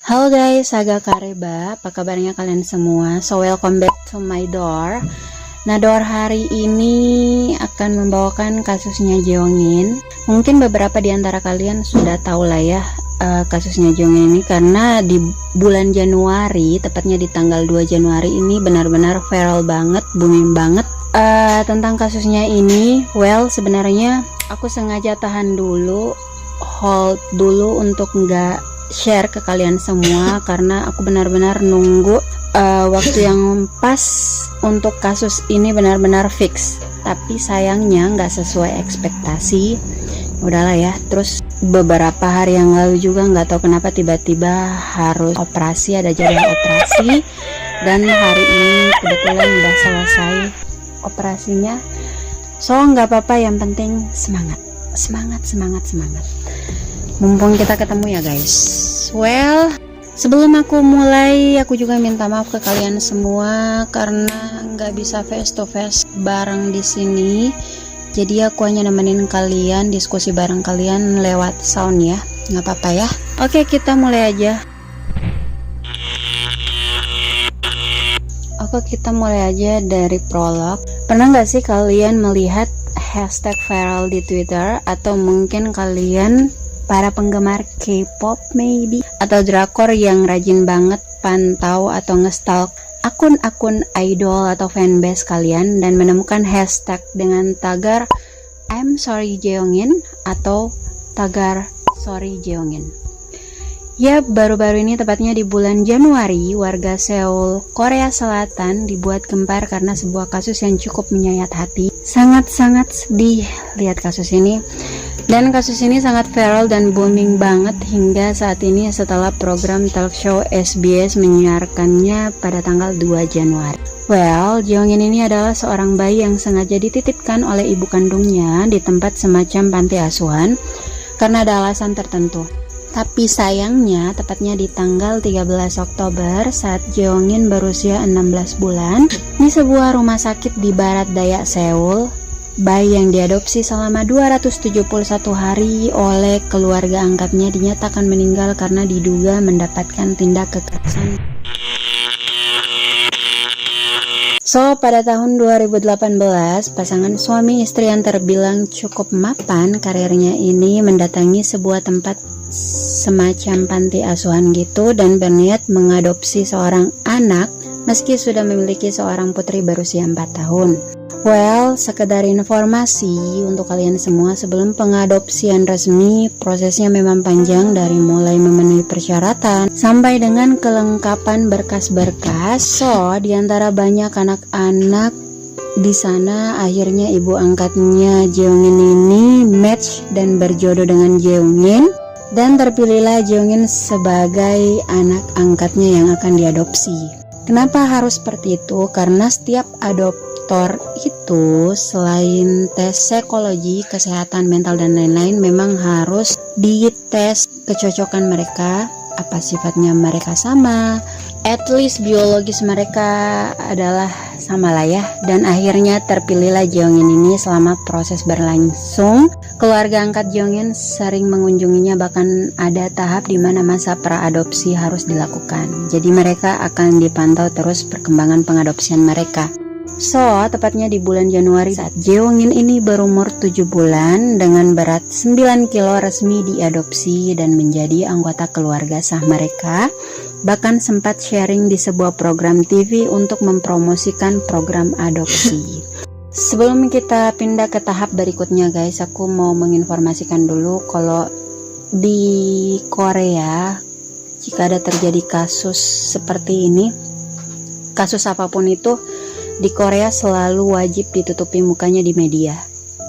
Halo guys, Saga Kareba, apa kabarnya kalian semua? So welcome back to my door. Nah, door hari ini akan membawakan kasusnya Jeongin. Mungkin beberapa di antara kalian sudah tahu lah ya kasusnya Jeongin ini, karena di bulan Januari, tepatnya di tanggal 2 Januari ini benar-benar viral banget, booming banget tentang kasusnya ini. Well, sebenarnya aku sengaja tahan dulu, hold dulu untuk nggak share ke kalian semua karena aku benar-benar nunggu waktu yang pas untuk kasus ini benar-benar fix. Tapi sayangnya nggak sesuai ekspektasi. Udahlah ya. Terus beberapa hari yang lalu juga nggak tahu kenapa tiba-tiba harus operasi, ada jadwal operasi, dan hari ini kebetulan udah selesai operasinya. So nggak apa-apa, yang penting semangat. Mumpung kita ketemu ya guys. Well, sebelum aku mulai, aku juga minta maaf ke kalian semua karena nggak bisa face to face bareng di sini. Jadi aku hanya nemenin kalian, diskusi bareng kalian lewat sound ya. Nggak apa-apa ya. Oke, kita mulai aja. Kita mulai aja dari prolog. Pernah nggak sih kalian melihat hashtag viral di Twitter, atau mungkin kalian para penggemar K-pop maybe, atau drakor yang rajin banget pantau atau ngestalk akun-akun idol atau fanbase kalian dan menemukan hashtag dengan tagar I'm sorry Jeongin atau tagar sorry Jeongin. Ya, baru-baru ini, tepatnya di bulan Januari, warga Seoul, Korea Selatan dibuat gempar karena sebuah kasus yang cukup menyayat hati. Sangat-sangat sedih lihat kasus ini. Dan kasus ini sangat viral dan booming banget hingga saat ini setelah program talk show SBS menyiarkannya pada tanggal 2 Januari. Well, Jeongin ini adalah seorang bayi yang sengaja dititipkan oleh ibu kandungnya di tempat semacam panti asuhan karena ada alasan tertentu. Tapi sayangnya, tepatnya di tanggal 13 Oktober saat Jeongin berusia 16 bulan, di sebuah rumah sakit di barat daya Seoul, bayi yang diadopsi selama 271 hari oleh keluarga angkatnya dinyatakan meninggal karena diduga mendapatkan tindak kekerasan. So, pada tahun 2018, pasangan suami istri yang terbilang cukup mapan karirnya ini mendatangi sebuah tempat semacam panti asuhan gitu dan berniat mengadopsi seorang anak meski sudah memiliki seorang putri berusia 4 tahun. Well, sekedar informasi untuk kalian semua, sebelum pengadopsian resmi, prosesnya memang panjang dari mulai memenuhi persyaratan sampai dengan kelengkapan berkas-berkas. So, di antara banyak anak-anak di sana, akhirnya ibu angkatnya Jeongin ini match dan berjodoh dengan Jeongin, dan terpilihlah Jeongin sebagai anak angkatnya yang akan diadopsi. Kenapa harus seperti itu? Karena setiap adoptor itu selain tes psikologi, kesehatan mental dan lain-lain, memang harus dites kecocokan mereka, apa sifatnya mereka sama, at least biologis mereka adalah sama lah ya. Dan akhirnya terpilihlah Jeongin ini. Selama proses berlangsung, keluarga angkat Jeongin sering mengunjunginya, bahkan ada tahap di mana masa praadopsi harus dilakukan. Jadi mereka akan dipantau terus perkembangan pengadopsian mereka. So, tepatnya di bulan Januari saat Jeongin ini berumur 7 bulan dengan berat 9 kilo resmi diadopsi dan menjadi anggota keluarga sah mereka. Bahkan sempat sharing di sebuah program TV untuk mempromosikan program adopsi. Sebelum kita pindah ke tahap berikutnya guys, aku mau menginformasikan dulu kalau di Korea jika ada terjadi kasus seperti ini, kasus apapun itu, di Korea selalu wajib ditutupi mukanya di media.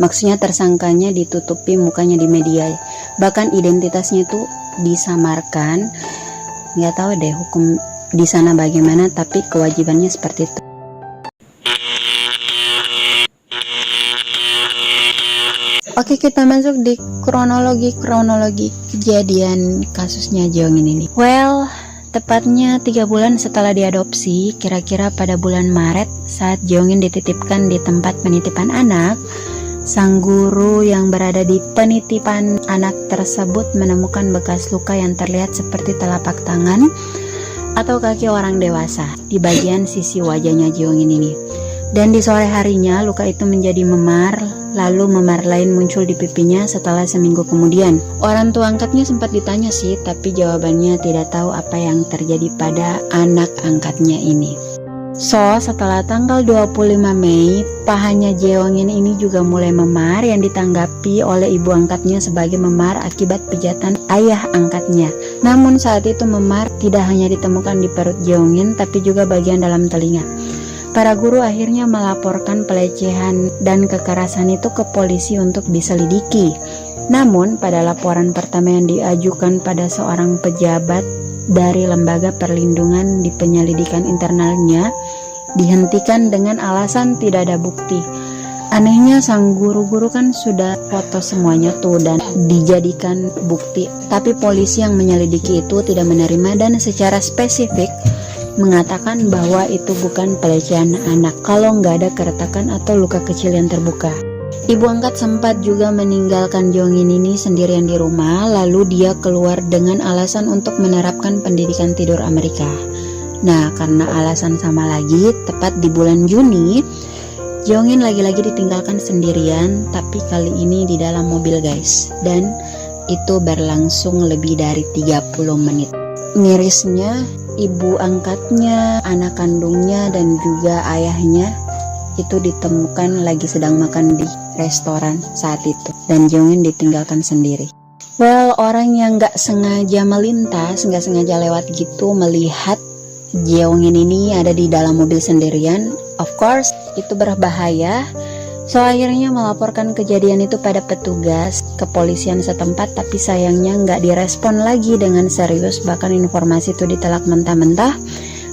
Maksudnya tersangkanya ditutupi mukanya di media. Bahkan identitasnya itu disamarkan. Nggak tahu deh hukum di sana bagaimana, tapi kewajibannya seperti itu. Oke, kita masuk di kronologi kejadian kasusnya Jeongin ini. Well, tepatnya 3 bulan setelah diadopsi, kira-kira pada bulan Maret saat Jeongin dititipkan di tempat penitipan anak, sang guru yang berada di penitipan anak tersebut menemukan bekas luka yang terlihat seperti telapak tangan atau kaki orang dewasa di bagian sisi wajahnya Jeongin ini. Dan di sore harinya luka itu menjadi memar, lalu memar lain muncul di pipinya setelah seminggu kemudian. Orang tua angkatnya sempat ditanya sih, tapi jawabannya tidak tahu apa yang terjadi pada anak angkatnya ini. So, setelah tanggal 25 Mei, pahanya Jeongin ini juga mulai memar yang ditanggapi oleh ibu angkatnya sebagai memar akibat pijatan ayah angkatnya. Namun saat itu memar tidak hanya ditemukan di perut Jeongin, tapi juga bagian dalam telinga. Para guru akhirnya melaporkan pelecehan dan kekerasan itu ke polisi untuk diselidiki. Namun, pada laporan pertama yang diajukan pada seorang pejabat dari Lembaga Perlindungan di Penyelidikan Internalnya, dihentikan dengan alasan tidak ada bukti. Anehnya sang guru-guru kan sudah foto semuanya tuh dan dijadikan bukti. Tapi polisi yang menyelidiki itu tidak menerima dan secara spesifik mengatakan bahwa itu bukan pelecehan anak kalau nggak ada keretakan atau luka kecil yang terbuka. Ibu angkat sempat juga meninggalkan Jeongin ini sendirian di rumah, lalu dia keluar dengan alasan untuk menerapkan pendidikan tidur Amerika. Nah, karena alasan sama lagi, tepat di bulan Juni, Jeongin lagi-lagi ditinggalkan sendirian, tapi kali ini di dalam mobil guys, dan itu berlangsung lebih dari 30 menit. Mirisnya, ibu angkatnya, anak kandungnya, dan juga ayahnya itu ditemukan lagi sedang makan di restoran saat itu, dan Jeongin ditinggalkan sendiri. Well, orang yang gak sengaja melintas, gak sengaja lewat gitu melihat Jeongin ini ada di dalam mobil sendirian, of course itu berbahaya. So akhirnya melaporkan kejadian itu pada petugas kepolisian setempat, tapi sayangnya nggak direspon lagi dengan serius, bahkan informasi itu ditolak mentah-mentah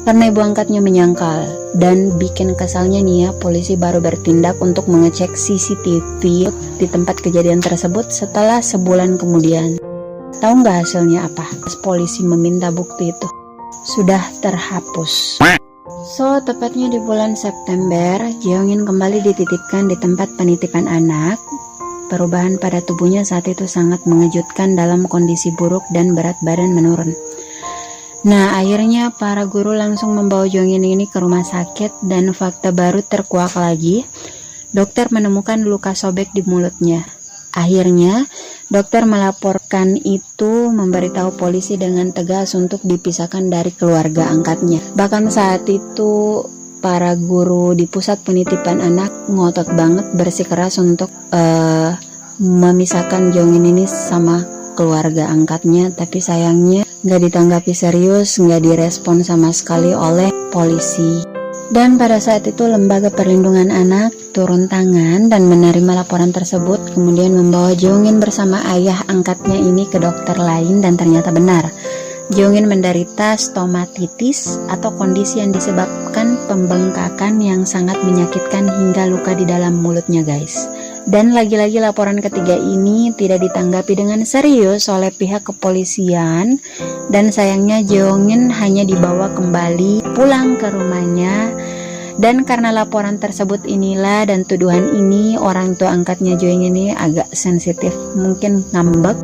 karena ibu angkatnya menyangkal. Dan bikin kesalnya nih ya, polisi baru bertindak untuk mengecek CCTV di tempat kejadian tersebut setelah sebulan kemudian. Tahu nggak hasilnya apa? Polisi meminta bukti itu sudah terhapus. So, tepatnya di bulan September, Jeongin kembali dititipkan di tempat penitipan anak. Perubahan pada tubuhnya saat itu sangat mengejutkan dalam kondisi buruk dan berat badan menurun. Nah, akhirnya para guru langsung membawa Jeongin ini ke rumah sakit dan fakta baru terkuak lagi. Dokter menemukan luka sobek di mulutnya. Akhirnya, dokter melaporkan itu, memberitahu polisi dengan tegas untuk dipisahkan dari keluarga angkatnya. Bahkan saat itu para guru di pusat penitipan anak ngotot banget, bersikeras untuk memisahkan Jeongin ini sama keluarga angkatnya. Tapi sayangnya nggak ditanggapi serius, nggak direspon sama sekali oleh polisi. Dan pada saat itu Lembaga Perlindungan Anak turun tangan dan menerima laporan tersebut, kemudian membawa Jeongin bersama ayah angkatnya ini ke dokter lain, dan ternyata benar. Jeongin menderita stomatitis atau kondisi yang disebabkan pembengkakan yang sangat menyakitkan hingga luka di dalam mulutnya guys. Dan lagi-lagi laporan ketiga ini tidak ditanggapi dengan serius oleh pihak kepolisian, dan sayangnya Jeongin hanya dibawa kembali pulang ke rumahnya. Dan karena laporan tersebut inilah dan tuduhan ini, orang tua angkatnya Jeongin ini agak sensitif, mungkin ngambek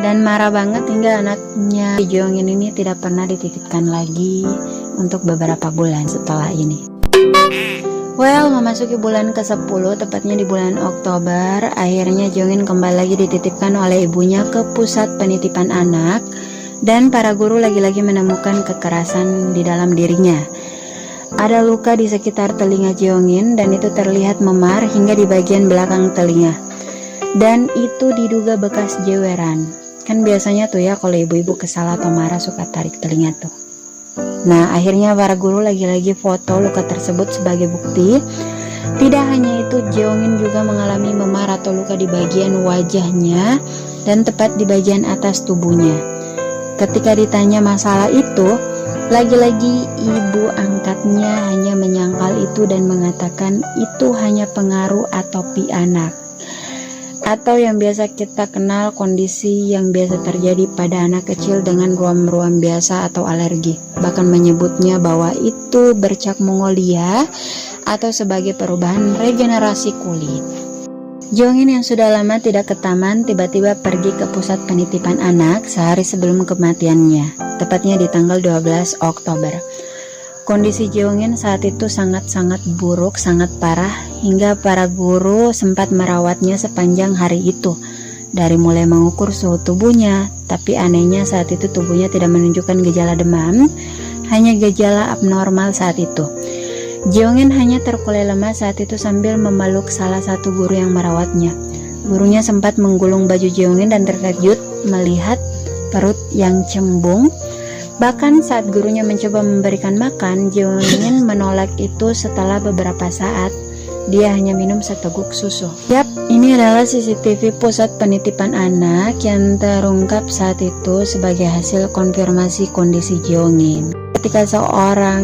dan marah banget hingga anaknya Jeongin ini tidak pernah dititipkan lagi untuk beberapa bulan setelah ini. Well, memasuki bulan ke-10, tepatnya di bulan Oktober, akhirnya Jeongin kembali lagi dititipkan oleh ibunya ke pusat penitipan anak, dan para guru lagi-lagi menemukan kekerasan di dalam dirinya. Ada luka di sekitar telinga Jeongin dan itu terlihat memar hingga di bagian belakang telinga. Dan itu diduga bekas jeweran. Kan biasanya tuh ya kalau ibu-ibu kesal atau marah suka tarik telinga tuh. Nah, akhirnya para guru lagi-lagi foto luka tersebut sebagai bukti. Tidak hanya itu, Jeongin juga mengalami memar atau luka di bagian wajahnya dan tepat di bagian atas tubuhnya. Ketika ditanya masalah itu, lagi-lagi ibu angkatnya hanya menyangkal itu dan mengatakan itu hanya pengaruh atopi anak, atau yang biasa kita kenal kondisi yang biasa terjadi pada anak kecil dengan ruam-ruam biasa atau alergi. Bahkan menyebutnya bahwa itu bercak Mongolia atau sebagai perubahan regenerasi kulit. Jeongin yang sudah lama tidak ke taman tiba-tiba pergi ke pusat penitipan anak sehari sebelum kematiannya, tepatnya di tanggal 12 Oktober. Kondisi Jeongin saat itu sangat-sangat buruk, sangat parah, hingga para guru sempat merawatnya sepanjang hari itu. Dari mulai mengukur suhu tubuhnya, tapi anehnya saat itu tubuhnya tidak menunjukkan gejala demam, hanya gejala abnormal saat itu. Jeongin hanya terkulai lemas saat itu sambil memeluk salah satu guru yang merawatnya. Gurunya sempat menggulung baju Jeongin dan terkejut melihat perut yang cembung. Bahkan saat gurunya mencoba memberikan makan, Jeongin menolak itu. Setelah beberapa saat, dia hanya minum seteguk susu. Yap, ini adalah CCTV pusat penitipan anak yang terungkap saat itu sebagai hasil konfirmasi kondisi Jeongin. Ketika seorang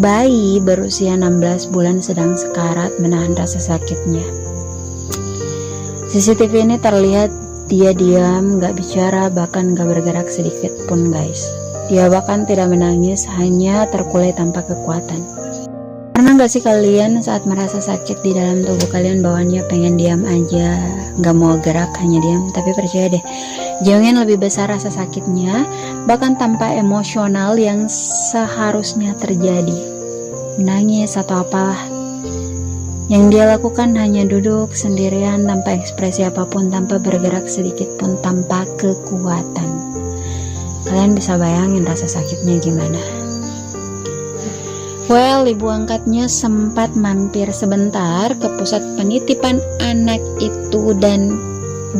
bayi berusia 16 bulan sedang sekarat menahan rasa sakitnya. CCTV ini terlihat dia diam, gak bicara, bahkan gak bergerak sedikit pun guys. Dia bahkan tidak menangis, hanya terkulai tanpa kekuatan. Pernah gak sih kalian saat merasa sakit di dalam tubuh kalian bawaannya pengen diam aja, gak mau gerak, hanya diam? Tapi percaya deh, Jeongin lebih besar rasa sakitnya, bahkan tanpa emosional yang seharusnya terjadi, menangis atau apalah. Yang dia lakukan hanya duduk sendirian tanpa ekspresi apapun, tanpa bergerak sedikit pun, tanpa kekuatan. Kalian bisa bayangin rasa sakitnya gimana? Well, ibu angkatnya sempat mampir sebentar ke pusat penitipan anak itu dan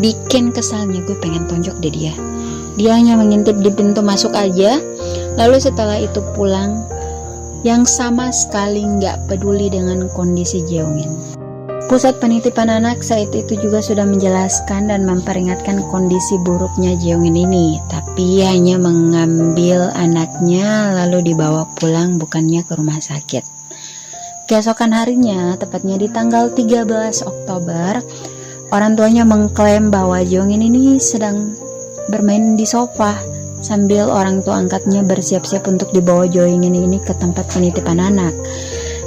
bikin kesalnya, gue pengen tonjok deh dia. Dia hanya mengintip di pintu masuk aja, lalu setelah itu pulang, yang sama sekali nggak peduli dengan kondisi Jeongin. Pusat penitipan anak saat itu juga sudah menjelaskan dan memperingatkan kondisi buruknya Jeongin ini, tapi hanya mengambil anaknya lalu dibawa pulang, bukannya ke rumah sakit. Keesokan harinya, tepatnya di tanggal 13 Oktober, orang tuanya mengklaim bahwa Jeongin ini sedang bermain di sofa sambil orang tua angkatnya bersiap-siap untuk dibawa Jeongin ini ke tempat penitipan anak.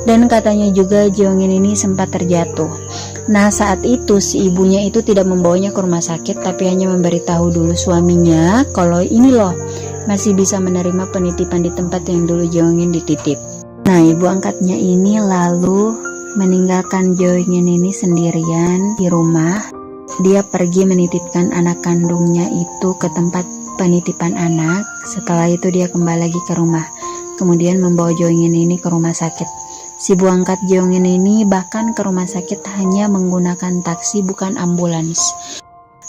Dan katanya juga Jeongin ini sempat terjatuh. Nah, saat itu si ibunya itu tidak membawanya ke rumah sakit, tapi hanya memberitahu dulu suaminya kalau ini loh masih bisa menerima penitipan di tempat yang dulu Jeongin dititip. Nah, ibu angkatnya ini lalu meninggalkan Jeongin ini sendirian di rumah. Dia pergi menitipkan anak kandungnya itu ke tempat penitipan anak. Setelah itu dia kembali lagi ke rumah, kemudian membawa Jeongin ini ke rumah sakit. Si ibu angkat Jeongin ini bahkan ke rumah sakit hanya menggunakan taksi, bukan ambulans.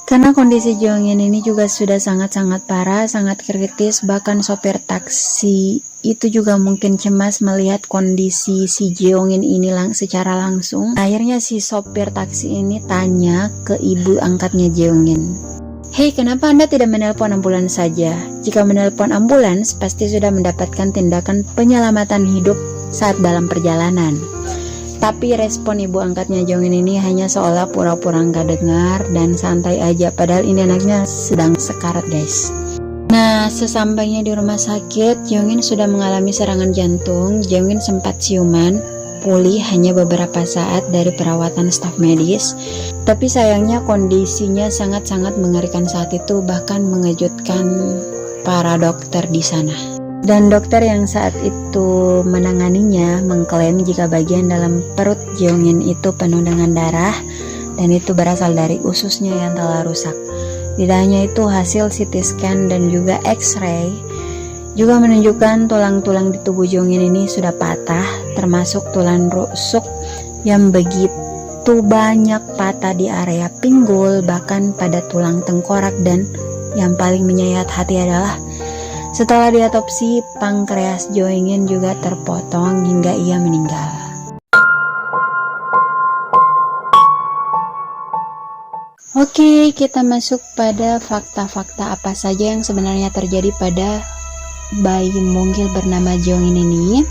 Karena kondisi Jeongin ini juga sudah sangat-sangat parah, sangat kritis. Bahkan sopir taksi itu juga mungkin cemas melihat kondisi si Jeongin ini secara langsung. Akhirnya si sopir taksi ini tanya ke ibu angkatnya Jeongin, "Hei, kenapa Anda tidak menelpon ambulans saja? Jika menelpon ambulans, pasti sudah mendapatkan tindakan penyelamatan hidup saat dalam perjalanan." Tapi respon ibu angkatnya Jeongin ini hanya seolah pura-pura nggak dengar dan santai aja, padahal ini anaknya sedang sekarat guys. Nah, sesampainya di rumah sakit, Jeongin sudah mengalami serangan jantung. Jeongin sempat siuman, pulih hanya beberapa saat dari perawatan staf medis. Tapi sayangnya kondisinya sangat-sangat mengerikan saat itu, bahkan mengejutkan para dokter di sana. Dan dokter yang saat itu menanganinya mengklaim jika bagian dalam perut Jeongin itu penuh dengan darah dan itu berasal dari ususnya yang telah rusak. Tidak hanya itu, hasil CT scan dan juga X-ray juga menunjukkan tulang-tulang di tubuh Jeongin ini sudah patah, termasuk tulang rusuk yang begitu banyak patah di area pinggul, bahkan pada tulang tengkorak. Dan yang paling menyayat hati adalah setelah diotopsi, pankreas Jeongin juga terpotong hingga ia meninggal. Oke, kita masuk pada fakta-fakta apa saja yang sebenarnya terjadi pada bayi mungil bernama Jongin ini.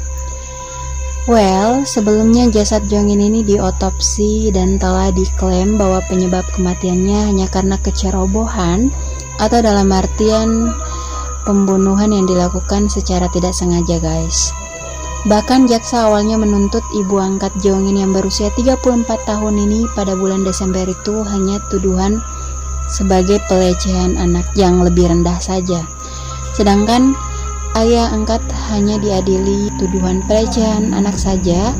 Well, sebelumnya jasad Jongin ini diotopsi dan telah diklaim bahwa penyebab kematiannya hanya karena kecerobohan atau dalam artian pembunuhan yang dilakukan secara tidak sengaja, guys. Bahkan jaksa awalnya menuntut ibu angkat Jongin yang berusia 34 tahun ini pada bulan Desember itu hanya tuduhan sebagai pelecehan anak yang lebih rendah saja. Sedangkan ayah angkat hanya diadili tuduhan pelecehan anak saja.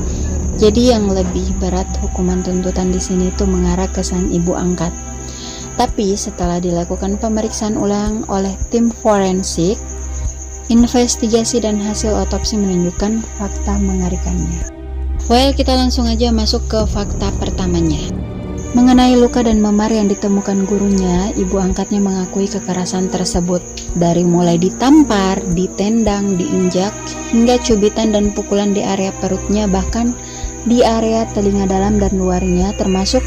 Jadi yang lebih berat hukuman tuntutan di sini itu mengarah ke sang ibu angkat. Tapi setelah dilakukan pemeriksaan ulang oleh tim forensik, investigasi dan hasil otopsi menunjukkan fakta mengerikannya. Well, kita langsung aja masuk ke fakta pertamanya. Mengenai luka dan memar yang ditemukan gurunya, ibu angkatnya mengakui kekerasan tersebut. Dari mulai ditampar, ditendang, diinjak, hingga cubitan dan pukulan di area perutnya, bahkan di area telinga dalam dan luarnya, termasuk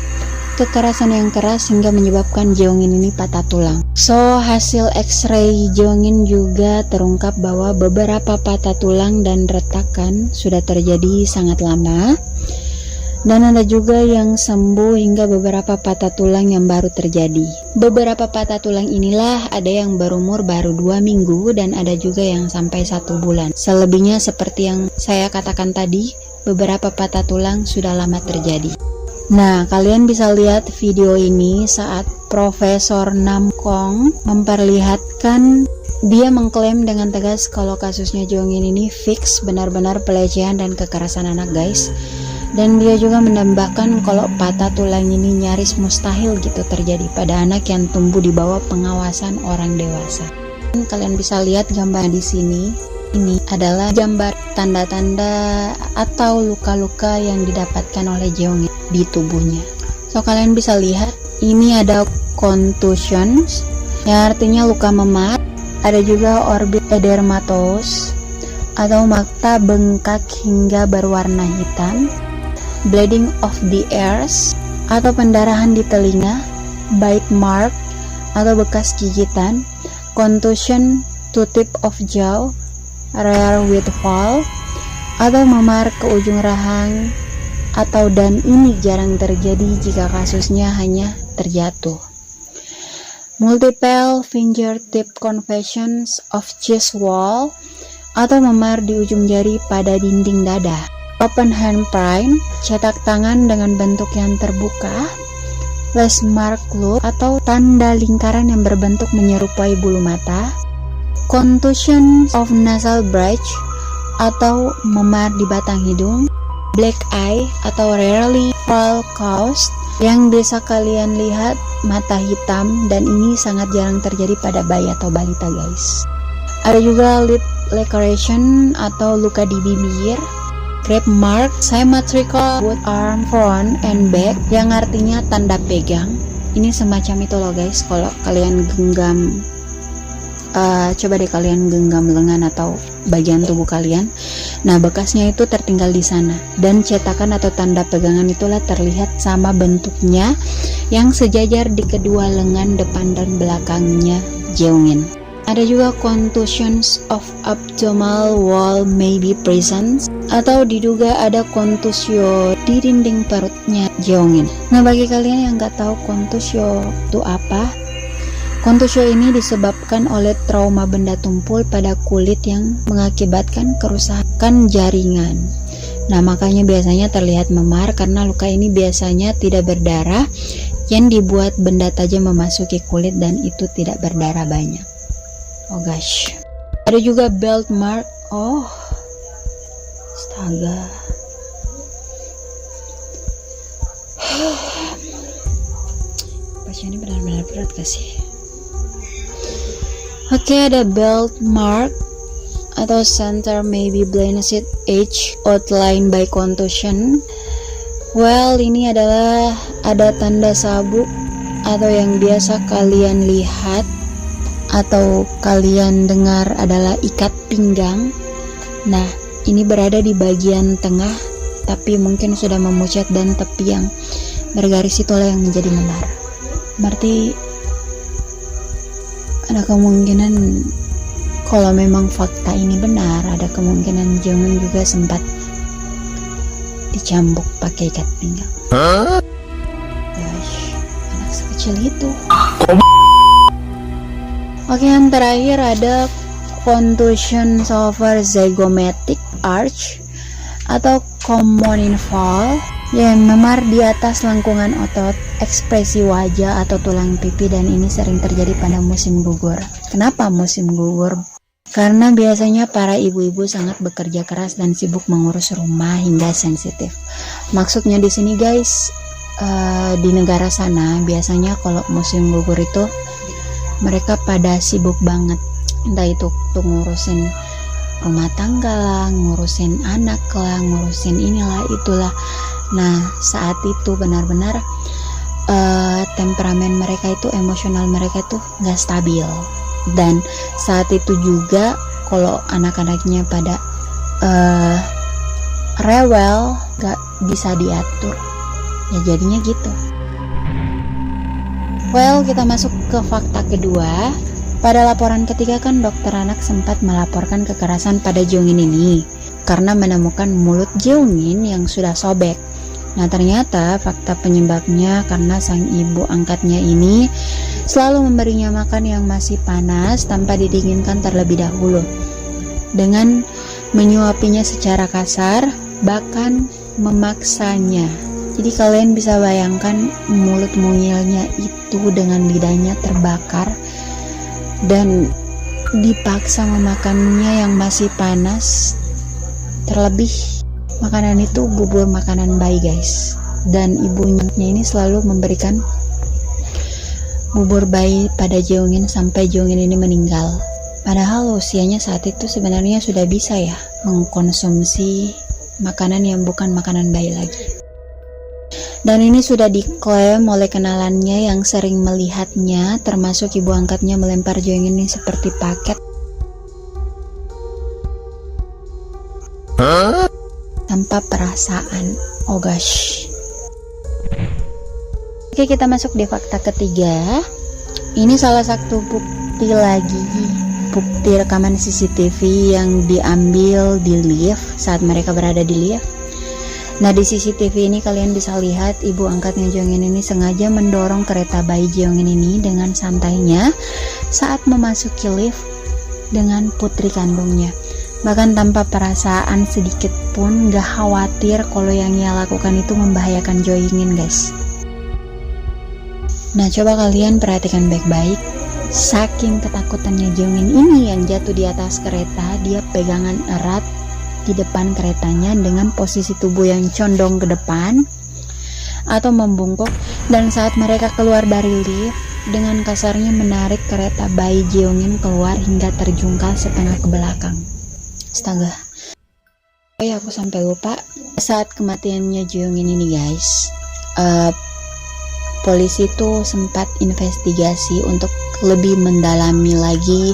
kekerasan yang keras hingga menyebabkan Jongin ini patah tulang. So, hasil X-ray Jongin juga terungkap bahwa beberapa patah tulang dan retakan sudah terjadi sangat lama. Dan ada juga yang sembuh hingga beberapa patah tulang yang baru terjadi. Beberapa patah tulang inilah ada yang berumur baru 2 minggu dan ada juga yang sampai 1 bulan. Selebihnya seperti yang saya katakan tadi, beberapa patah tulang sudah lama terjadi. Nah, kalian bisa lihat video ini saat Profesor Nam Kong memperlihatkan, dia mengklaim dengan tegas kalau kasusnya Jongin ini fix benar-benar pelecehan dan kekerasan anak, guys. Dan dia juga menambahkan kalau patah tulang ini nyaris mustahil gitu terjadi pada anak yang tumbuh di bawah pengawasan orang dewasa. Dan kalian bisa lihat gambar di sini. Ini adalah gambar tanda-tanda atau luka-luka yang didapatkan oleh Jongin di tubuhnya. So, kalian bisa lihat ini ada contusions yang artinya luka memar. Ada juga orbit edematous atau mata bengkak hingga berwarna hitam, bleeding of the ears atau pendarahan di telinga, bite mark atau bekas gigitan, contusion to tip of jaw, rare with fall atau memar ke ujung rahang, atau dan ini jarang terjadi jika kasusnya hanya terjatuh. Multiple fingertip confusions of chest wall atau memar di ujung jari pada dinding dada. Open handprint, cetak tangan dengan bentuk yang terbuka. Lace mark loop atau tanda lingkaran yang berbentuk menyerupai bulu mata. Contusion of nasal bridge atau memar di batang hidung. Black eye atau rarely fall cause yang bisa kalian lihat mata hitam, dan ini sangat jarang terjadi pada bayi atau balita, guys. Ada juga lip laceration atau luka di bibir. Grip mark, symmetrical with arm front and back yang artinya tanda pegang. Ini semacam itu loh, guys. Kalau kalian genggam, coba deh kalian genggam lengan atau bagian tubuh kalian. Nah, bekasnya itu tertinggal di sana. Dan cetakan atau tanda pegangan itulah terlihat sama bentuknya yang sejajar di kedua lengan depan dan belakangnya Jongin. Ada juga contusions of abdominal wall may be present atau diduga ada kontusio di dinding perutnya Jongin. Nah, bagi kalian yang nggak tahu kontusio itu apa, kontusio ini disebabkan oleh trauma benda tumpul pada kulit yang mengakibatkan kerusakan jaringan. Nah, makanya biasanya terlihat memar karena luka ini biasanya tidak berdarah yang dibuat benda tajam memasuki kulit dan itu tidak berdarah banyak. Oh gosh. Ada juga belt mark. Oh, astaga. Pasien ini benar-benar berat gak sih? Oke, ada belt mark atau center maybe blemished edge outlined by contusion. Well, ini adalah ada tanda sabuk atau yang biasa kalian lihat atau kalian dengar adalah ikat pinggang. Nah, ini berada di bagian tengah tapi mungkin sudah memucat dan tepi yang bergaris itulah yang menjadi memar. Berarti ada kemungkinan kalau memang fakta ini benar, ada kemungkinan Jeongin juga sempat dicambuk pakai ikat pinggang. Gosh, anak sekecil itu. Oke, yang terakhir ada contusion over zygomatic arch atau common fall yang memar di atas lengkungan otot, ekspresi wajah atau tulang pipi, dan ini sering terjadi pada musim gugur. Kenapa musim gugur? Karena biasanya para ibu-ibu sangat bekerja keras dan sibuk mengurus rumah hingga sensitif. Maksudnya di sini guys, di negara sana biasanya kalau musim gugur itu mereka pada sibuk banget. Entah itu tuh ngurusin rumah tangga lah, ngurusin anak lah, ngurusin inilah itulah. Nah saat itu benar-benar temperamen mereka itu, emosional mereka tuh gak stabil. Dan saat itu juga kalau anak-anaknya pada rewel, gak bisa diatur, ya jadinya gitu. Well, kita masuk ke fakta kedua. Pada laporan ketiga kan dokter anak sempat melaporkan kekerasan pada Jeongin ini karena menemukan mulut Jeongin yang sudah sobek. Nah ternyata fakta penyebabnya karena sang ibu angkatnya ini selalu memberinya makan yang masih panas tanpa didinginkan terlebih dahulu, dengan menyuapinya secara kasar, bahkan memaksanya. Jadi kalian bisa bayangkan mulut mungilnya itu dengan lidahnya terbakar dan dipaksa memakannya yang masih panas. Terlebih makanan itu bubur makanan bayi guys, dan ibunya ini selalu memberikan bubur bayi pada Jeongin sampai Jeongin ini meninggal. Padahal usianya saat itu sebenarnya sudah bisa ya mengkonsumsi makanan yang bukan makanan bayi lagi. Dan ini sudah diklaim oleh kenalannya yang sering melihatnya, termasuk ibu angkatnya melempar Jeongin ini seperti paket tanpa perasaan. Oh gosh. Oke, kita masuk di fakta ketiga. Ini salah satu bukti lagi, bukti rekaman CCTV yang diambil di lift saat mereka berada di lift. Nah di CCTV ini kalian bisa lihat ibu angkatnya Jeongin ini sengaja mendorong kereta bayi Jeongin ini dengan santainya saat memasuki lift dengan putri kandungnya. Bahkan tanpa perasaan sedikit pun, gak khawatir kalau yang ia lakukan itu membahayakan Jeongin guys. Nah coba kalian perhatikan baik-baik. Saking ketakutannya Jeongin ini yang jatuh di atas kereta, dia pegangan erat di depan keretanya dengan posisi tubuh yang condong ke depan atau membungkuk, dan saat mereka keluar dari lift dengan kasarnya menarik kereta bayi Jeongin keluar hingga terjungkal setengah ke belakang. Astaga. Oh ya, aku sampai lupa. Saat kematiannya Jeongin ini guys, polisi tuh sempat investigasi untuk lebih mendalami lagi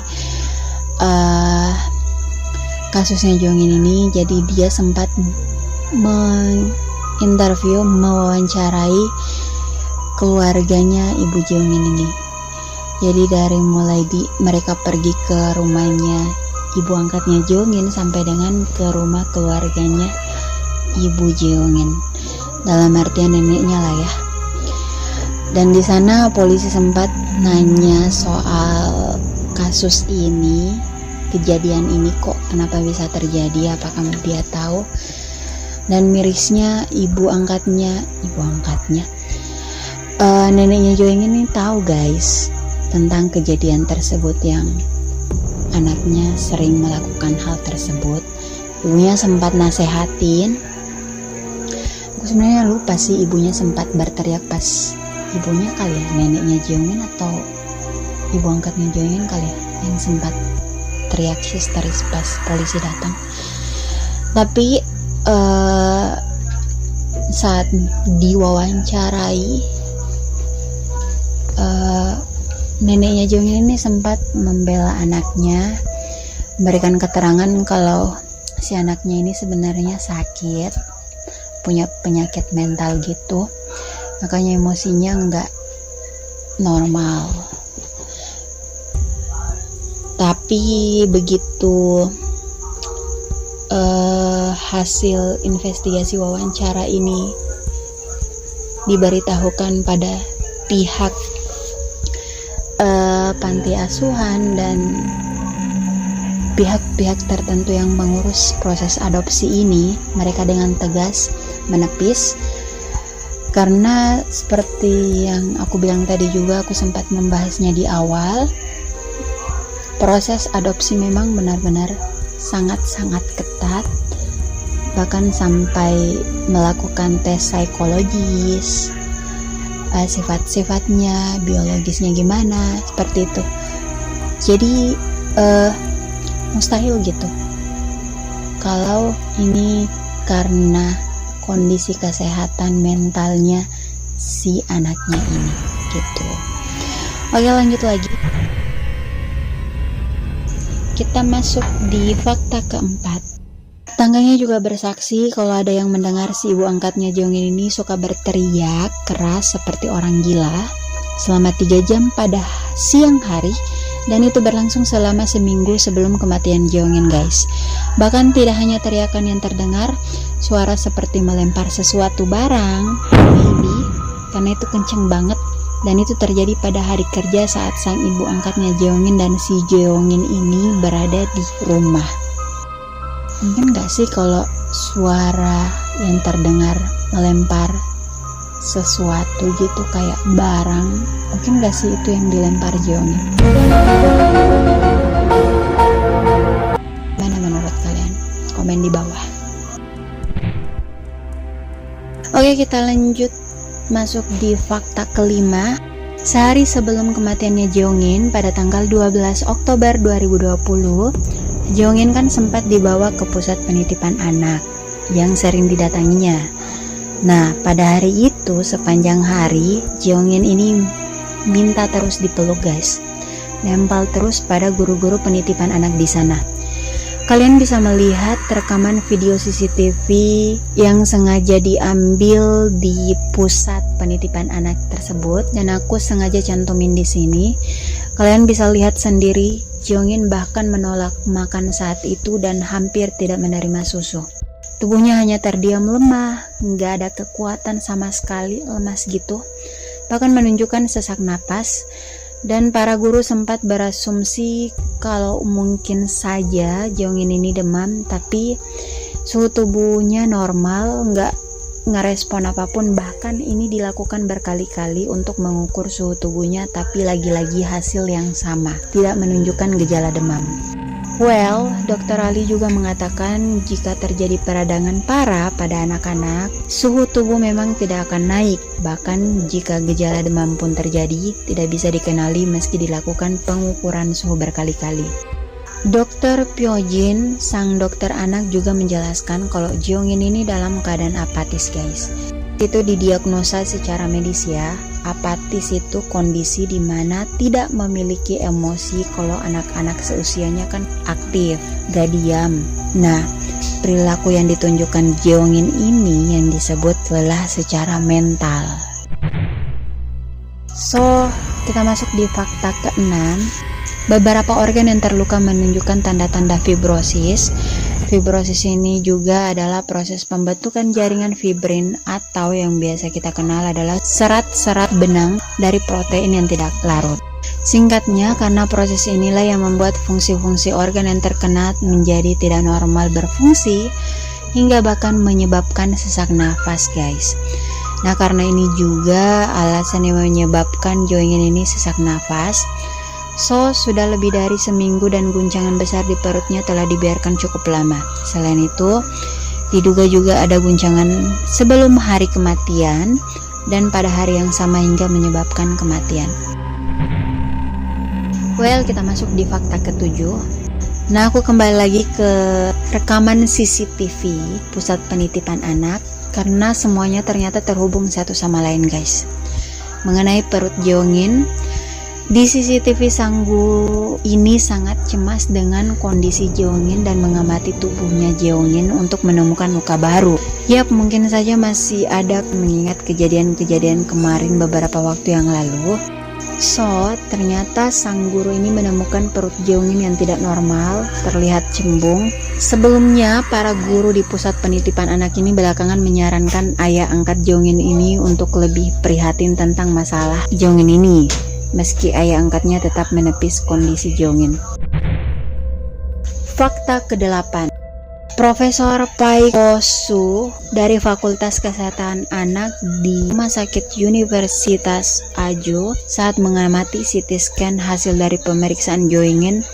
kasusnya Jeongin ini. Jadi dia sempat menginterview, mewawancarai keluarganya ibu Jeongin ini. Jadi dari mulai mereka pergi ke rumahnya ibu angkatnya Jeongin sampai dengan ke rumah keluarganya ibu Jeongin, dalam artian neneknya lah ya. Dan di sana polisi sempat nanya soal kasus ini, kejadian ini kok kenapa bisa terjadi, apakah dia tahu. Dan mirisnya neneknya Jeongin ini tahu guys tentang kejadian tersebut, yang anaknya sering melakukan hal tersebut. Ibunya sempat nasehatin. Aku sebenarnya lupa sih ibunya sempat berteriak pas ibunya kali ya, neneknya Jeongin atau ibu angkatnya Jeongin kali ya, yang sempat teriak histeris pas polisi datang. Tapi saat diwawancarai, neneknya Jeongin ini sempat membela anaknya, memberikan keterangan kalau si anaknya ini sebenarnya sakit, punya penyakit mental gitu, makanya emosinya nggak normal. Tapi begitu hasil investigasi wawancara ini diberitahukan pada pihak panti asuhan dan pihak-pihak tertentu yang mengurus proses adopsi ini, mereka dengan tegas menepis. Karena seperti yang aku bilang tadi juga, aku sempat membahasnya di awal, proses adopsi memang benar-benar sangat-sangat ketat, bahkan sampai melakukan tes psikologis, sifat-sifatnya, biologisnya gimana, seperti itu. Jadi mustahil gitu kalau ini karena kondisi kesehatan mentalnya si anaknya ini gitu. Oke, lanjut lagi. Kita masuk di fakta keempat. Tetangganya juga bersaksi kalau ada yang mendengar si ibu angkatnya Jeongin ini suka berteriak keras seperti orang gila selama 3 jam pada siang hari, dan itu berlangsung selama seminggu sebelum kematian Jeongin, guys. Bahkan tidak hanya teriakan yang terdengar, suara seperti melempar sesuatu barang, maybe, karena itu kenceng banget. Dan itu terjadi pada hari kerja saat sang ibu angkatnya Jeongin dan si Jeongin ini berada di rumah. Mungkin gak sih kalau suara yang terdengar melempar sesuatu gitu kayak barang, mungkin gak sih itu yang dilempar Jeongin? Mana menurut kalian? Komen di bawah. Oke, kita lanjut masuk di fakta kelima. Sehari sebelum kematiannya Jeongin pada tanggal 12 Oktober 2020, Jeongin kan sempat dibawa ke pusat penitipan anak yang sering didatanginya. Nah, pada hari itu sepanjang hari Jeongin ini minta terus dipeluk, guys. Nempel terus pada guru-guru penitipan anak di sana. Kalian bisa melihat rekaman video CCTV yang sengaja diambil di pusat penitipan anak tersebut, dan aku sengaja cantumin di sini. Kalian bisa lihat sendiri, Jeongin bahkan menolak makan saat itu dan hampir tidak menerima susu. Tubuhnya hanya terdiam lemah, nggak ada kekuatan sama sekali, lemas gitu. Bahkan menunjukkan sesak napas. Dan para guru sempat berasumsi kalau mungkin saja Jeongin ini demam, tapi suhu tubuhnya normal, nggak ngerespon apapun. Bahkan ini dilakukan berkali-kali untuk mengukur suhu tubuhnya, tapi lagi-lagi hasil yang sama, tidak menunjukkan gejala demam. Well, Dr. Ali juga mengatakan jika terjadi peradangan parah pada anak-anak, suhu tubuh memang tidak akan naik. Bahkan jika gejala demam pun terjadi, tidak bisa dikenali meski dilakukan pengukuran suhu berkali-kali. Dr. Pyojin, sang dokter anak, juga menjelaskan kalau Jeongin ini dalam keadaan apatis, guys. Itu didiagnosa secara medis ya. Apatis itu kondisi di mana tidak memiliki emosi. Kalau anak-anak seusianya kan aktif, gak diam. Nah, perilaku yang ditunjukkan Jeongin ini yang disebut lelah secara mental. So, kita masuk di fakta ke-6. Beberapa organ yang terluka menunjukkan tanda-tanda fibrosis. Fibrosis ini juga adalah proses pembentukan jaringan fibrin, atau yang biasa kita kenal adalah serat-serat benang dari protein yang tidak larut. Singkatnya, karena proses inilah yang membuat fungsi-fungsi organ yang terkena menjadi tidak normal berfungsi, hingga bahkan menyebabkan sesak nafas, guys. Nah, karena ini juga alasan yang menyebabkan Jeongin ini sesak nafas. So, sudah lebih dari seminggu dan guncangan besar di perutnya telah dibiarkan cukup lama. Selain itu, diduga juga ada guncangan sebelum hari kematian dan pada hari yang sama hingga menyebabkan kematian. Well, kita masuk di fakta ke-7. Nah, aku kembali lagi ke rekaman CCTV pusat penitipan anak karena semuanya ternyata terhubung satu sama lain, guys. Mengenai perut Jeongin, di CCTV sang guru ini sangat cemas dengan kondisi Jeongin dan mengamati tubuhnya Jeongin untuk menemukan luka baru. Yap, mungkin saja masih ada mengingat kejadian-kejadian kemarin beberapa waktu yang lalu. So, ternyata sang guru ini menemukan perut Jeongin yang tidak normal, terlihat cembung. Sebelumnya, para guru di pusat penitipan anak ini belakangan menyarankan ayah angkat Jeongin ini untuk lebih prihatin tentang masalah Jeongin ini, meski ayah angkatnya tetap menepis kondisi Jeongin. Fakta ke-8. Profesor Pai Ko-su dari Fakultas Kesehatan Anak di Rumah Sakit Universitas Ajo saat mengamati CT scan hasil dari pemeriksaan Jeongin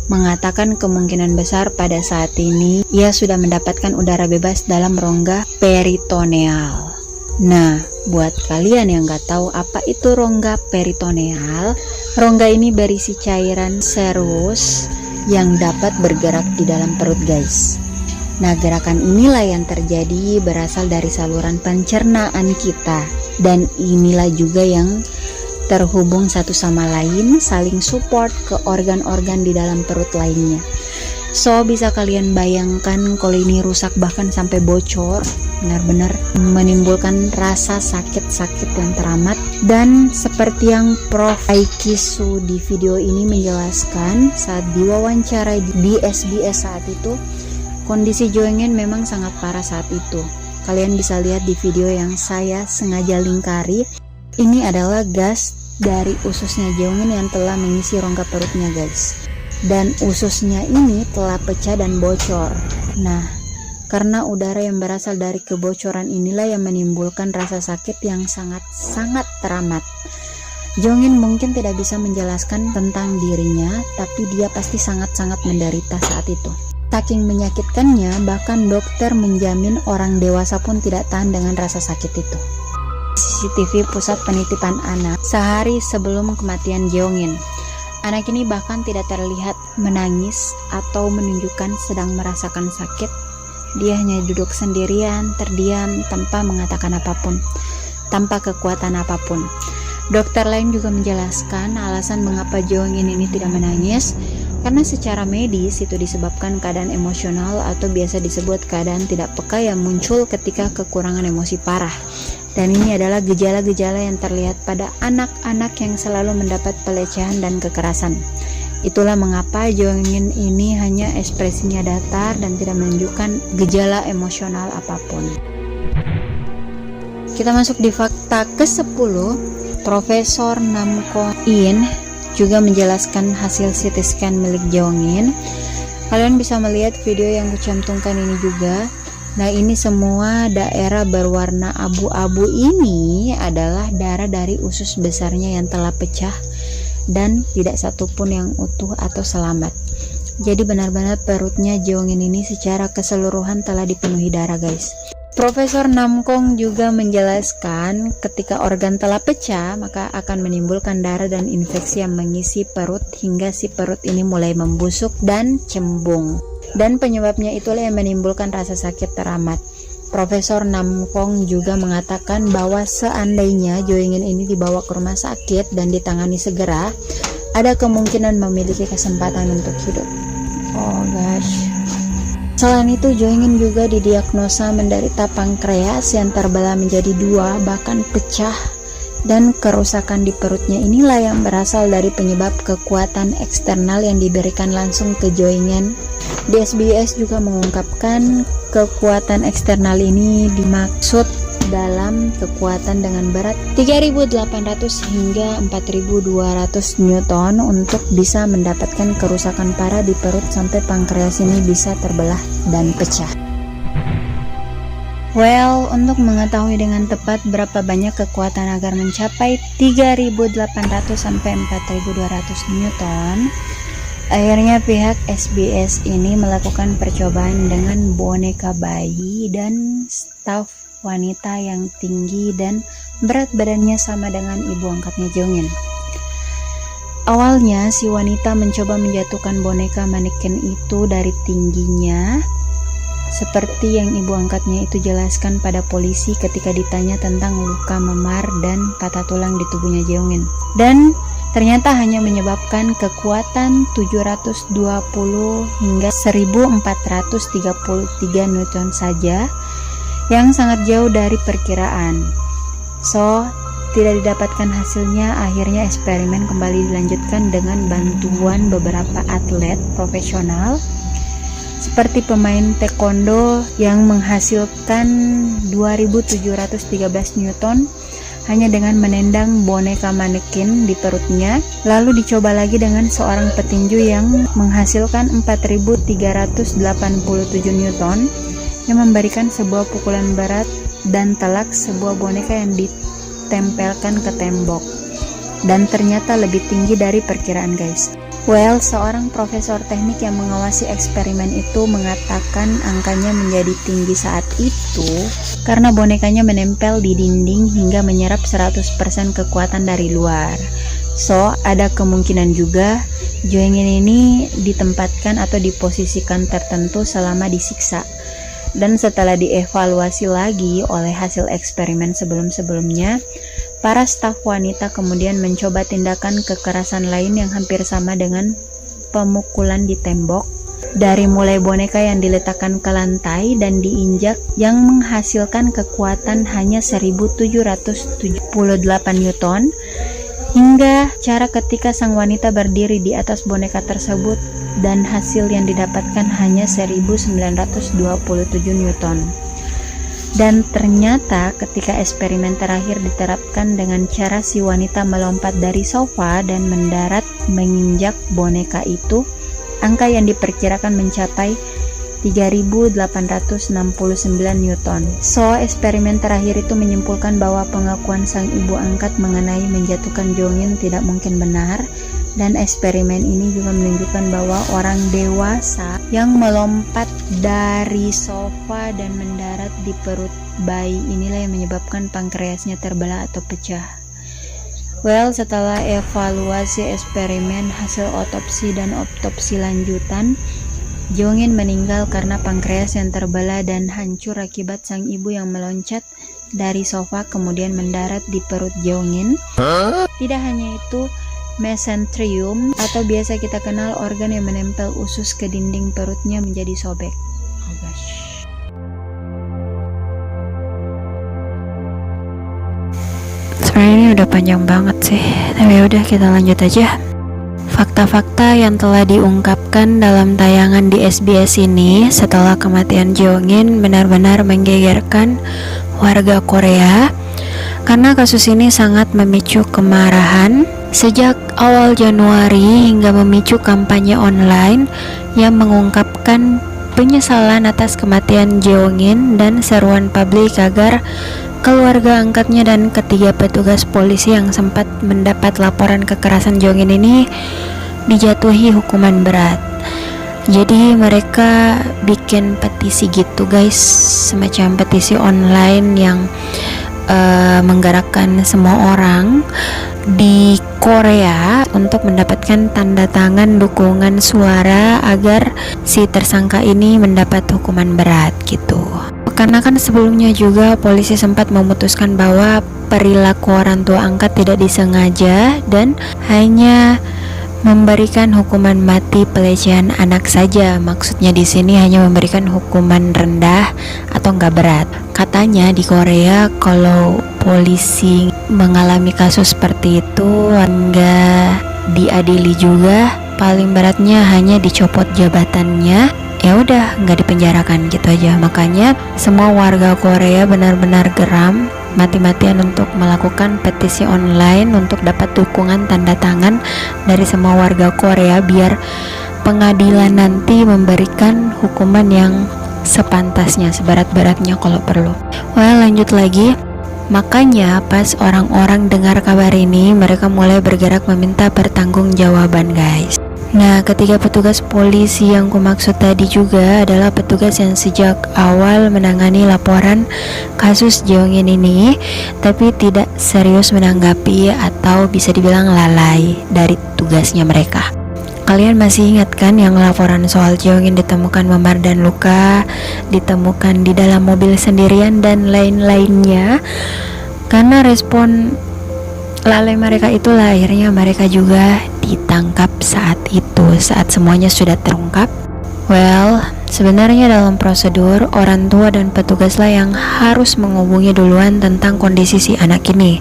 mengatakan kemungkinan besar pada saat ini ia sudah mendapatkan udara bebas dalam rongga peritoneal. Nah, buat kalian yang nggak tahu apa itu rongga peritoneal, rongga ini berisi cairan serus yang dapat bergerak di dalam perut, guys. Nah, gerakan inilah yang terjadi berasal dari saluran pencernaan kita, dan inilah juga yang terhubung satu sama lain, saling support ke organ-organ di dalam perut lainnya. So, bisa kalian bayangkan kalau ini rusak bahkan sampai bocor, benar-benar menimbulkan rasa sakit-sakit yang teramat. Dan seperti yang Prof. Aikisu di video ini menjelaskan saat diwawancarai di SBS saat itu, kondisi Jeongin memang sangat parah saat itu. Kalian bisa lihat di video yang saya sengaja lingkari. Ini adalah gas dari ususnya Jeongin yang telah mengisi rongga perutnya, guys. Dan ususnya ini telah pecah dan bocor. Nah, karena udara yang berasal dari kebocoran inilah yang menimbulkan rasa sakit yang sangat-sangat teramat. Jeongin mungkin tidak bisa menjelaskan tentang dirinya, tapi dia pasti sangat-sangat menderita saat itu. Saking menyakitkannya, bahkan dokter menjamin orang dewasa pun tidak tahan dengan rasa sakit itu. CCTV pusat penitipan anak sehari sebelum kematian Jeongin. Anak ini bahkan tidak terlihat menangis atau menunjukkan sedang merasakan sakit. Dia hanya duduk sendirian, terdiam, tanpa mengatakan apapun, tanpa kekuatan apapun. Dokter lain juga menjelaskan alasan mengapa Jeongin ini tidak menangis, karena secara medis itu disebabkan keadaan emosional atau biasa disebut keadaan tidak peka yang muncul ketika kekurangan emosi parah. Dan ini adalah gejala-gejala yang terlihat pada anak-anak yang selalu mendapat pelecehan dan kekerasan. Itulah mengapa Jeongin ini hanya ekspresinya datar dan tidak menunjukkan gejala emosional apapun. Kita masuk di fakta ke-10. Profesor Nam Ko-in juga menjelaskan hasil CT scan milik Jeongin. Kalian bisa melihat video yang kucantumkan ini juga. Nah, ini semua daerah berwarna abu-abu ini adalah darah dari usus besarnya yang telah pecah dan tidak satupun yang utuh atau selamat. Jadi benar-benar perutnya Jeongin ini secara keseluruhan telah dipenuhi darah, guys. Profesor Namkong juga menjelaskan ketika organ telah pecah maka akan menimbulkan darah dan infeksi yang mengisi perut hingga si perut ini mulai membusuk dan cembung. Dan penyebabnya itulah yang menimbulkan rasa sakit teramat. Profesor Namkong juga mengatakan bahwa seandainya Jeongin ini dibawa ke rumah sakit dan ditangani segera, ada kemungkinan memiliki kesempatan untuk hidup. Oh gosh. Selain itu, Jeongin juga didiagnosa menderita pankreas yang terbelah menjadi dua, bahkan pecah, dan kerusakan di perutnya inilah yang berasal dari penyebab kekuatan eksternal yang diberikan langsung ke Jeongin. Di SBS juga mengungkapkan kekuatan eksternal ini dimaksud dalam kekuatan dengan berat 3.800 hingga 4.200 Newton untuk bisa mendapatkan kerusakan parah di perut sampai pankreas ini bisa terbelah dan pecah. Well, untuk mengetahui dengan tepat berapa banyak kekuatan agar mencapai 3.800 sampai 4.200 Newton, akhirnya pihak SBS ini melakukan percobaan dengan boneka bayi dan staf wanita yang tinggi dan berat badannya sama dengan ibu angkatnya Jeongin. Awalnya si wanita mencoba menjatuhkan boneka mannequin itu dari tingginya, seperti yang ibu angkatnya itu jelaskan pada polisi ketika ditanya tentang luka memar dan patah tulang di tubuhnya Jeongin. Dan ternyata hanya menyebabkan kekuatan 720 hingga 1433 Newton saja, yang sangat jauh dari perkiraan. So, tidak didapatkan hasilnya, akhirnya eksperimen kembali dilanjutkan dengan bantuan beberapa atlet profesional seperti pemain taekwondo yang menghasilkan 2713 Newton hanya dengan menendang boneka manekin di perutnya. Lalu dicoba lagi dengan seorang petinju yang menghasilkan 4387 Newton yang memberikan sebuah pukulan berat dan telak sebuah boneka yang ditempelkan ke tembok, dan ternyata lebih tinggi dari perkiraan, guys. Well, seorang profesor teknik yang mengawasi eksperimen itu mengatakan angkanya menjadi tinggi saat itu karena bonekanya menempel di dinding hingga menyerap 100% kekuatan dari luar. So, ada kemungkinan juga Joengin ini ditempatkan atau diposisikan tertentu selama disiksa. Dan setelah dievaluasi lagi oleh hasil eksperimen sebelum-sebelumnya, para staf wanita kemudian mencoba tindakan kekerasan lain yang hampir sama dengan pemukulan di tembok, dari mulai boneka yang diletakkan ke lantai dan diinjak yang menghasilkan kekuatan hanya 1778 Newton, hingga cara ketika sang wanita berdiri di atas boneka tersebut dan hasil yang didapatkan hanya 1927 Newton. Dan ternyata ketika eksperimen terakhir diterapkan dengan cara si wanita melompat dari sofa dan mendarat menginjak boneka itu, angka yang diperkirakan mencapai 3869 Newton. So, eksperimen terakhir itu menyimpulkan bahwa pengakuan sang ibu angkat mengenai menjatuhkan Joengin tidak mungkin benar. Dan eksperimen ini juga menunjukkan bahwa orang dewasa yang melompat dari sofa dan mendarat di perut bayi inilah yang menyebabkan pankreasnya terbelah atau pecah. Well, setelah evaluasi eksperimen, hasil otopsi dan autopsi lanjutan, Joengin meninggal karena pankreas yang terbelah dan hancur akibat sang ibu yang meloncat dari sofa kemudian mendarat di perut Joengin. Tidak hanya itu, mesenterium atau biasa kita kenal organ yang menempel usus ke dinding perutnya menjadi sobek. Oh gosh. Sebenarnya ini udah panjang banget sih, tapi udah kita lanjut aja. Fakta-fakta yang telah diungkapkan dalam tayangan di SBS ini setelah kematian Joengin benar-benar menggegerkan warga Korea karena kasus ini sangat memicu kemarahan sejak awal Januari hingga memicu kampanye online yang mengungkapkan penyesalan atas kematian Joengin dan seruan publik agar keluarga angkatnya dan ketiga petugas polisi yang sempat mendapat laporan kekerasan Joengin ini dijatuhi hukuman berat. Jadi mereka bikin petisi gitu guys, semacam petisi online yang menggerakkan semua orang di Korea untuk mendapatkan tanda tangan dukungan suara agar si tersangka ini mendapat hukuman berat gitu. Karena kan sebelumnya juga polisi sempat memutuskan bahwa perilaku orang tua angkat tidak disengaja dan hanya memberikan hukuman mati pelecehan anak saja. Maksudnya di sini hanya memberikan hukuman rendah atau enggak berat. Katanya di Korea kalau polisi mengalami kasus seperti itu enggak diadili juga, paling beratnya hanya dicopot jabatannya. Ya udah, nggak dipenjarakan gitu aja. Makanya semua warga Korea benar-benar geram mati-matian untuk melakukan petisi online untuk dapat dukungan tanda tangan dari semua warga Korea biar pengadilan nanti memberikan hukuman yang sepantasnya, seberat-beratnya kalau perlu. Well, lanjut lagi. Makanya pas orang-orang dengar kabar ini, mereka mulai bergerak meminta pertanggungjawaban, guys. Nah, ketiga petugas polisi yang kumaksud tadi juga adalah petugas yang sejak awal menangani laporan kasus Joengin ini, tapi tidak serius menanggapi atau bisa dibilang lalai dari tugasnya mereka. Kalian masih ingat kan yang laporan soal Joengin ditemukan memar dan luka, ditemukan di dalam mobil sendirian dan lain-lainnya? Karena respon lalai mereka itulah akhirnya mereka juga ditangkap saat semuanya sudah terungkap. Well, sebenarnya dalam prosedur orang tua dan petugaslah yang harus menghubungi duluan tentang kondisi si anak ini.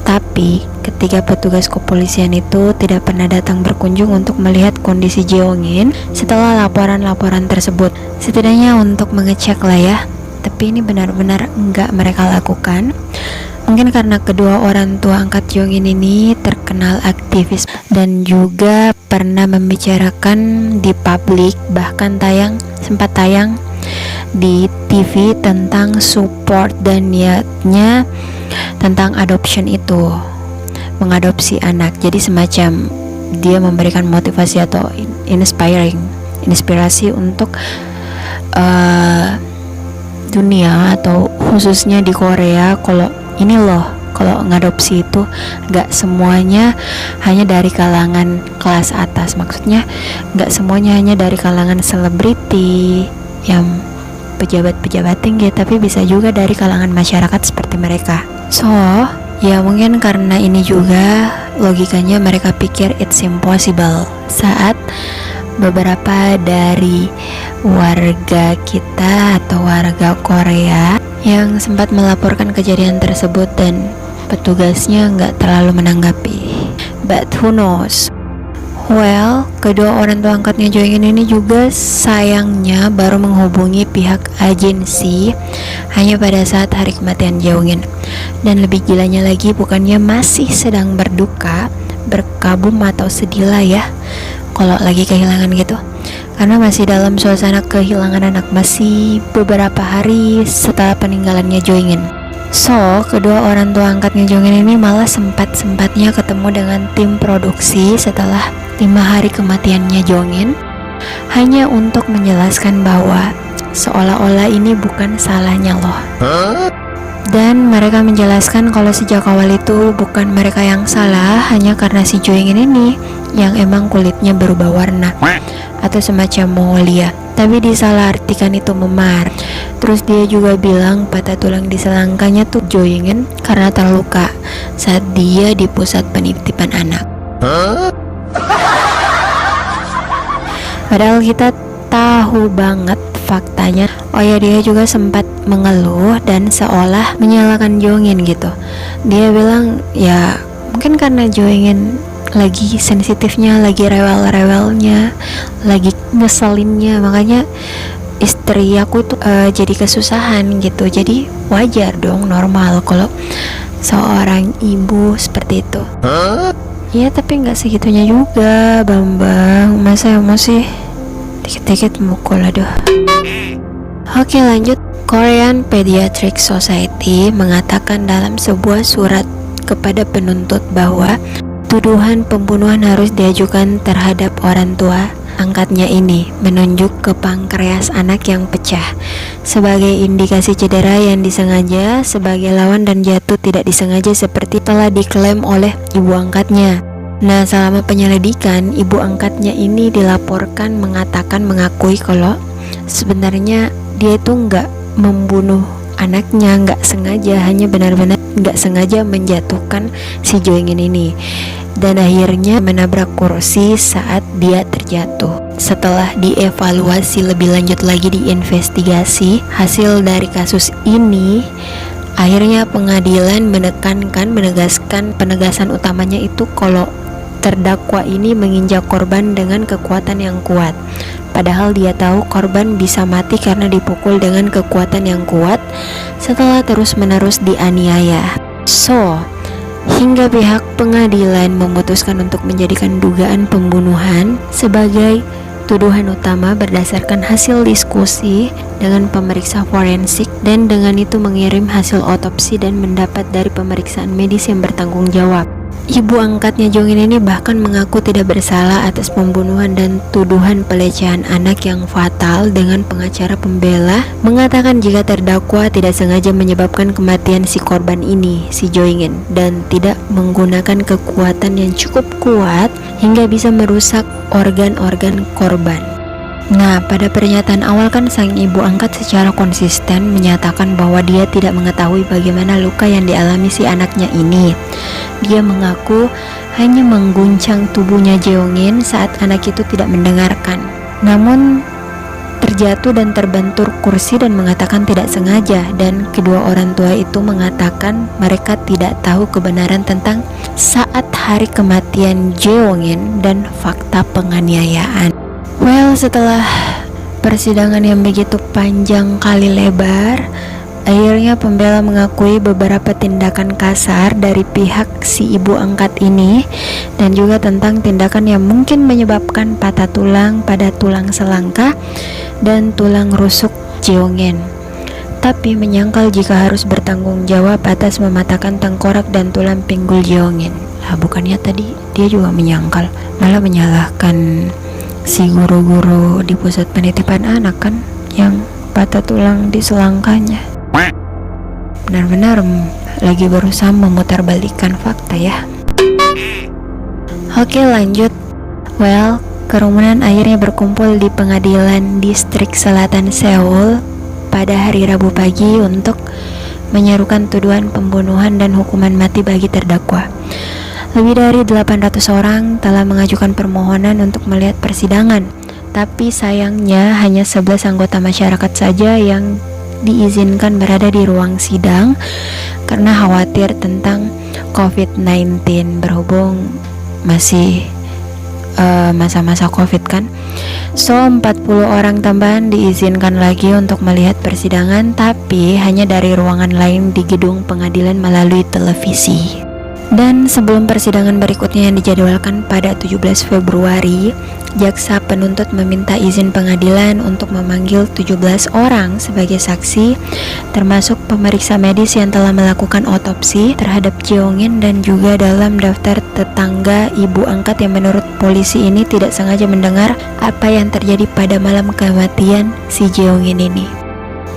Tapi ketika petugas kepolisian itu tidak pernah datang berkunjung untuk melihat kondisi Jeongin setelah laporan-laporan tersebut, setidaknya untuk mengecek lah ya. Tapi ini benar-benar enggak mereka lakukan. Mungkin karena kedua orang tua angkat Jeongin ini terkenal aktivis dan juga pernah membicarakan di publik, bahkan sempat tayang di TV tentang support dan niatnya tentang adoption itu, mengadopsi anak. Jadi semacam dia memberikan motivasi atau inspirasi untuk dunia atau khususnya di Korea. Kalau ini loh, kalau ngadopsi itu gak semuanya hanya dari kalangan kelas atas. Maksudnya gak semuanya hanya dari kalangan selebriti yang pejabat-pejabat tinggi, tapi bisa juga dari kalangan masyarakat seperti mereka. So, ya mungkin karena ini juga logikanya mereka pikir it's impossible saat beberapa dari warga kita atau warga Korea yang sempat melaporkan kejadian tersebut dan petugasnya nggak terlalu menanggapi. But who knows? Well, kedua orang tua angkatnya Jeongin ini juga sayangnya baru menghubungi pihak agensi hanya pada saat hari kematian Jeongin. Dan lebih gilanya lagi, bukannya masih sedang berduka, berkabung atau sedih lah ya kalau lagi kehilangan gitu, karena masih dalam suasana kehilangan anak, masih beberapa hari setelah peninggalannya Jeongin. So, kedua orang tua angkatnya Jeongin ini malah sempat-sempatnya ketemu dengan tim produksi setelah 5 hari kematiannya Jeongin, hanya untuk menjelaskan bahwa seolah-olah ini bukan salahnya loh. Dan mereka menjelaskan kalau sejak awal itu bukan mereka yang salah, hanya karena si Jeongin ini yang emang kulitnya berubah warna atau semacam Mongolia, tapi disalahartikan itu memar. Terus dia juga bilang patah tulang di selangkanya tuh Jeongin karena terluka saat dia di pusat penitipan anak. Padahal kita tahu banget faktanya. Oh ya, dia juga sempat mengeluh dan seolah menyalahkan Jeongin gitu. Dia bilang ya mungkin karena Jeongin lagi sensitifnya, lagi rewel-rewelnya, lagi ngeselinnya, makanya istri aku tuh jadi kesusahan gitu. Jadi wajar dong, normal kalau seorang ibu seperti itu. Ya tapi nggak segitunya juga, Bambang. Masa emosi dikit-dikit mukul, aduh. Oke, lanjut. Korean Pediatric Society mengatakan dalam sebuah surat kepada penuntut bahwa tuduhan pembunuhan harus diajukan terhadap orang tua angkatnya ini, menunjuk ke pankreas anak yang pecah sebagai indikasi cedera yang disengaja sebagai lawan dan jatuh tidak disengaja seperti telah diklaim oleh ibu angkatnya. Nah, selama penyelidikan, ibu angkatnya ini dilaporkan mengakui kalau sebenarnya dia itu nggak membunuh anaknya, nggak sengaja, hanya benar-benar nggak sengaja menjatuhkan si Jeongin ini, dan akhirnya menabrak kursi saat dia terjatuh. Setelah dievaluasi lebih lanjut lagi, diinvestigasi hasil dari kasus ini, akhirnya pengadilan penegasan utamanya itu kalau terdakwa ini menginjak korban dengan kekuatan yang kuat. Padahal dia tahu korban bisa mati karena dipukul dengan kekuatan yang kuat setelah terus-menerus dianiaya. So, hingga pihak pengadilan memutuskan untuk menjadikan dugaan pembunuhan sebagai tuduhan utama berdasarkan hasil diskusi dengan pemeriksa forensik, dan dengan itu mengirim hasil otopsi dan mendapat dari pemeriksaan medis yang bertanggung jawab. Ibu angkatnya Jeongin ini bahkan mengaku tidak bersalah atas pembunuhan dan tuduhan pelecehan anak yang fatal, dengan pengacara pembela mengatakan jika terdakwa tidak sengaja menyebabkan kematian si korban ini, si Jeongin, dan tidak menggunakan kekuatan yang cukup kuat hingga bisa merusak organ-organ korban. Nah, pada pernyataan awal kan sang ibu angkat secara konsisten menyatakan bahwa dia tidak mengetahui bagaimana luka yang dialami si anaknya ini. Dia mengaku hanya mengguncang tubuhnya Jeongin saat anak itu tidak mendengarkan. Namun terjatuh dan terbentur kursi dan mengatakan tidak sengaja, dan kedua orang tua itu mengatakan mereka tidak tahu kebenaran tentang saat hari kematian Jeongin dan fakta penganiayaan. Well, setelah persidangan yang begitu panjang kali lebar, akhirnya pembela mengakui beberapa tindakan kasar dari pihak si ibu angkat ini, dan juga tentang tindakan yang mungkin menyebabkan patah tulang pada tulang selangka dan tulang rusuk Jeongin. Tapi menyangkal jika harus bertanggung jawab atas mematahkan tengkorak dan tulang pinggul Jeongin. Bukannya tadi dia juga menyangkal, malah menyalahkan si guru-guru di pusat penitipan anak kan, yang patah tulang di selangkanya. Benar-benar lagi berusaha memutarbalikkan fakta ya. Oke, lanjut. Well, kerumunan akhirnya berkumpul di pengadilan distrik selatan Seoul pada hari Rabu pagi untuk menyerukan tuduhan pembunuhan dan hukuman mati bagi terdakwa. Lebih dari 800 orang telah mengajukan permohonan untuk melihat persidangan, tapi sayangnya hanya 11 anggota masyarakat saja yang diizinkan berada di ruang sidang karena khawatir tentang COVID-19, berhubung masih masa-masa COVID kan. So 40 orang tambahan diizinkan lagi untuk melihat persidangan, tapi hanya dari ruangan lain di gedung pengadilan melalui televisi. Dan sebelum persidangan berikutnya yang dijadwalkan pada 17 Februari, jaksa penuntut meminta izin pengadilan untuk memanggil 17 orang sebagai saksi, termasuk pemeriksa medis yang telah melakukan otopsi terhadap Jeongin dan juga dalam daftar tetangga ibu angkat yang menurut polisi ini tidak sengaja mendengar apa yang terjadi pada malam kematian si Jeongin ini.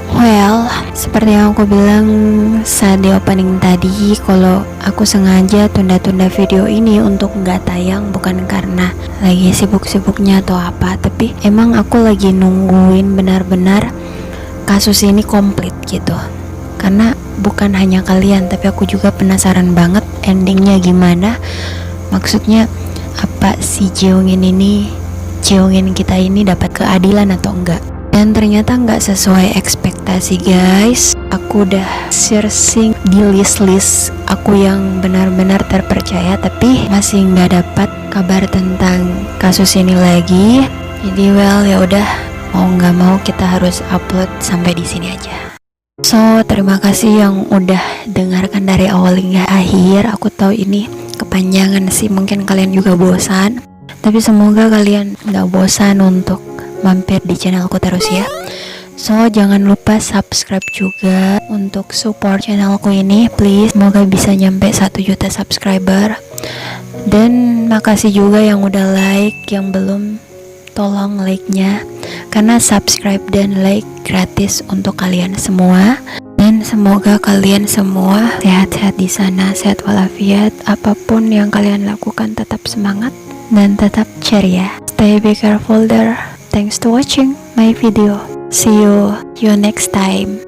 Well, seperti yang aku bilang saat di opening tadi, kalau aku sengaja tunda-tunda video ini untuk nggak tayang bukan karena lagi sibuk-sibuknya atau apa, tapi emang aku lagi nungguin benar-benar kasus ini komplit gitu. Karena bukan hanya kalian, tapi aku juga penasaran banget endingnya gimana. Maksudnya apa si Jeongin kita ini dapat keadilan atau enggak. Dan ternyata nggak sesuai ekspektasi guys. Aku udah searching di list-list aku yang benar-benar terpercaya, tapi masih nggak dapat kabar tentang kasus ini lagi. Jadi well ya udah, mau nggak mau kita harus upload sampai di sini aja. So terima kasih yang udah dengarkan dari awal hingga akhir. Aku tahu ini kepanjangan sih, mungkin kalian juga bosan, tapi semoga kalian nggak bosan untuk mampir di channelku terus ya. So jangan lupa subscribe juga untuk support channelku ini, please. Semoga bisa nyampe 1 juta subscriber. Dan makasih juga yang udah like, yang belum tolong like-nya, karena subscribe dan like gratis untuk kalian semua. Dan semoga kalian semua sehat-sehat di sana, sehat walafiat. Apapun yang kalian lakukan tetap semangat dan tetap ceria. Stay be careful there. Thanks to watching my video. See you next time.